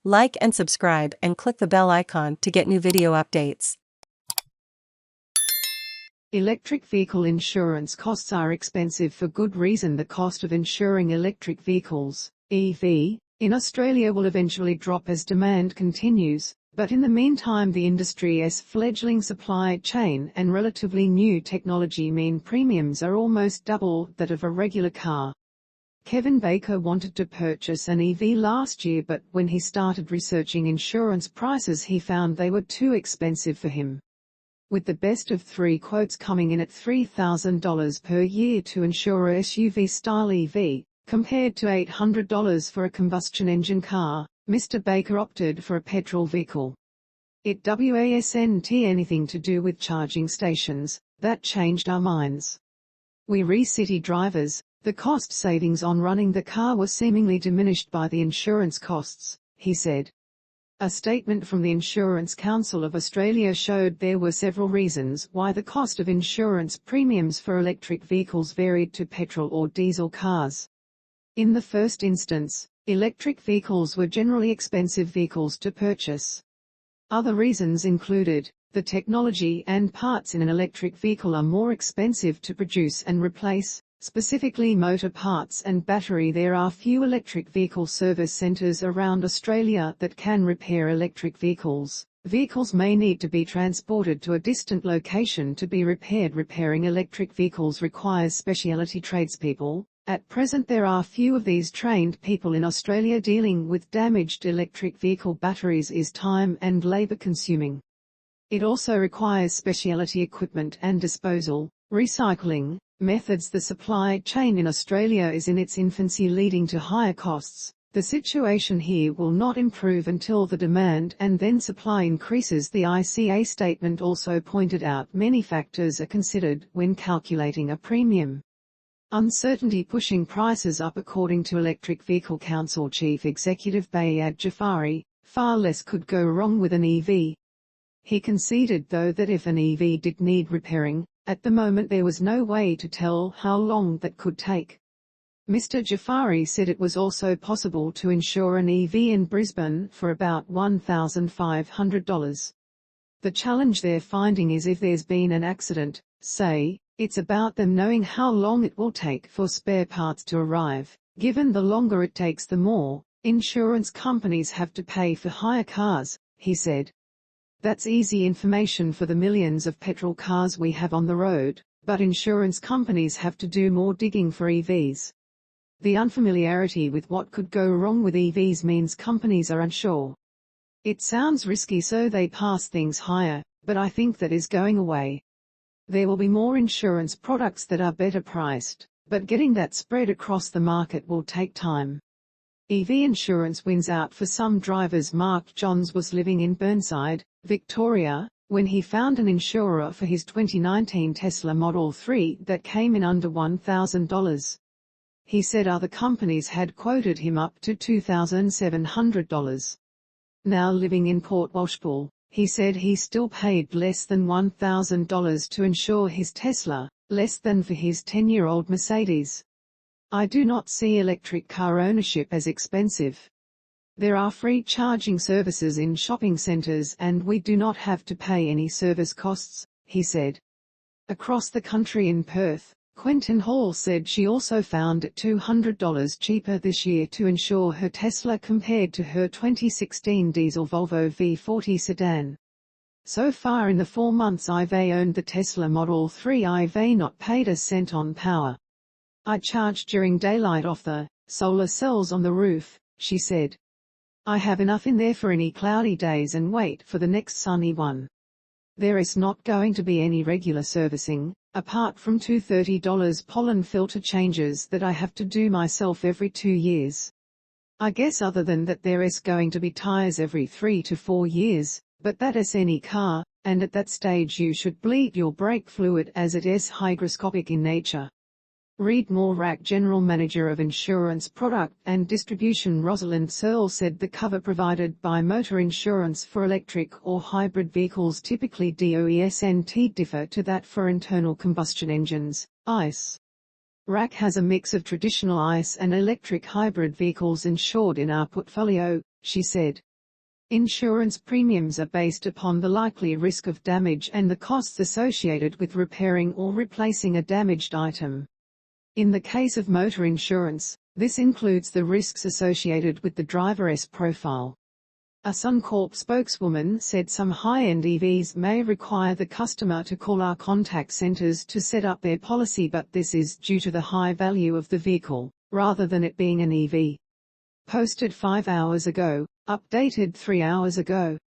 Like and subscribe and click the bell icon to get new video updates. Electric vehicle insurance costs are expensive for good reason. The cost of insuring electric vehicles, EV, in Australia will eventually drop as demand continues, but in the meantime the industry's fledgling supply chain and relatively new technology mean premiums are almost double that of a regular car. Kevin Baker wanted to purchase an EV last year, but when he started researching insurance prices he found they were too expensive for him. With the best of three quotes coming in at $3,000 per year to insure a SUV-style EV, compared to $800 for a combustion engine car, Mr. Baker opted for a petrol vehicle. It wasn't anything to do with charging stations, that changed our minds. We city drivers, the cost savings on running the car were seemingly diminished by the insurance costs, he said. A statement from the Insurance Council of Australia showed there were several reasons why the cost of insurance premiums for electric vehicles varied to petrol or diesel cars. In the first instance, electric vehicles were generally expensive vehicles to purchase. Other reasons included, the technology and parts in an electric vehicle are more expensive to produce and replace, specifically motor parts and battery. There are few electric vehicle service centres around Australia that can repair electric vehicles. Vehicles may need to be transported to a distant location to be repaired. Repairing electric vehicles requires specialty tradespeople. At present there are few of these trained people in Australia. Dealing with damaged electric vehicle batteries is time and labour consuming. It also requires specialty equipment and disposal, recycling, methods. The supply chain in Australia is in its infancy, leading to higher costs. The situation here will not improve until the demand and then supply increases. The ICA statement also pointed out many factors are considered when calculating a premium. Uncertainty pushing prices up. According to Electric Vehicle Council Chief Executive Bayad Jafari, far less could go wrong with an EV. He conceded though that if an EV did need repairing, at the moment there was no way to tell how long that could take. Mr. Jafari said it was also possible to insure an EV in Brisbane for about $1,500. The challenge they're finding is if there's been an accident, say, it's about them knowing how long it will take for spare parts to arrive. Given the longer it takes, the more insurance companies have to pay for hire cars, he said. That's easy information for the millions of petrol cars we have on the road, but insurance companies have to do more digging for EVs. The unfamiliarity with what could go wrong with EVs means companies are unsure. It sounds risky, so they pass things higher, but I think that is going away. There will be more insurance products that are better priced, but getting that spread across the market will take time. EV insurance wins out for some drivers. Mark Johns was living in Burnside, Victoria, when he found an insurer for his 2019 Tesla Model 3 that came in under $1,000. He said other companies had quoted him up to $2,700. Now living in Port Washpool, he said he still paid less than $1,000 to insure his Tesla, less than for his 10-year-old Mercedes. I do not see electric car ownership as expensive. There are free charging services in shopping centres and we do not have to pay any service costs, he said. Across the country in Perth, Quentin Hall said she also found it $200 cheaper this year to insure her Tesla compared to her 2016 diesel Volvo V40 sedan. So far in the 4 months I've owned the Tesla Model 3, I've not paid a cent on power. I charge during daylight off the solar cells on the roof, she said. I have enough in there for any cloudy days and wait for the next sunny one. There is not going to be any regular servicing, apart from $230 pollen filter changes that I have to do myself every 2 years. I guess other than that there is going to be tires every 3 to 4 years, but that is any car, and at that stage you should bleed your brake fluid as it is hygroscopic in nature. Read more. RAC General Manager of Insurance Product and Distribution Rosalind Searle said the cover provided by motor insurance for electric or hybrid vehicles, typically DOESNT, differ to that for internal combustion engines, ICE. RAC has a mix of traditional ICE and electric hybrid vehicles insured in our portfolio, she said. Insurance premiums are based upon the likely risk of damage and the costs associated with repairing or replacing a damaged item. In the case of motor insurance, this includes the risks associated with the driver's profile. A Suncorp spokeswoman said some high-end EVs may require the customer to call our contact centers to set up their policy, but this is due to the high value of the vehicle, rather than it being an EV. Posted 5 hours ago, updated 3 hours ago.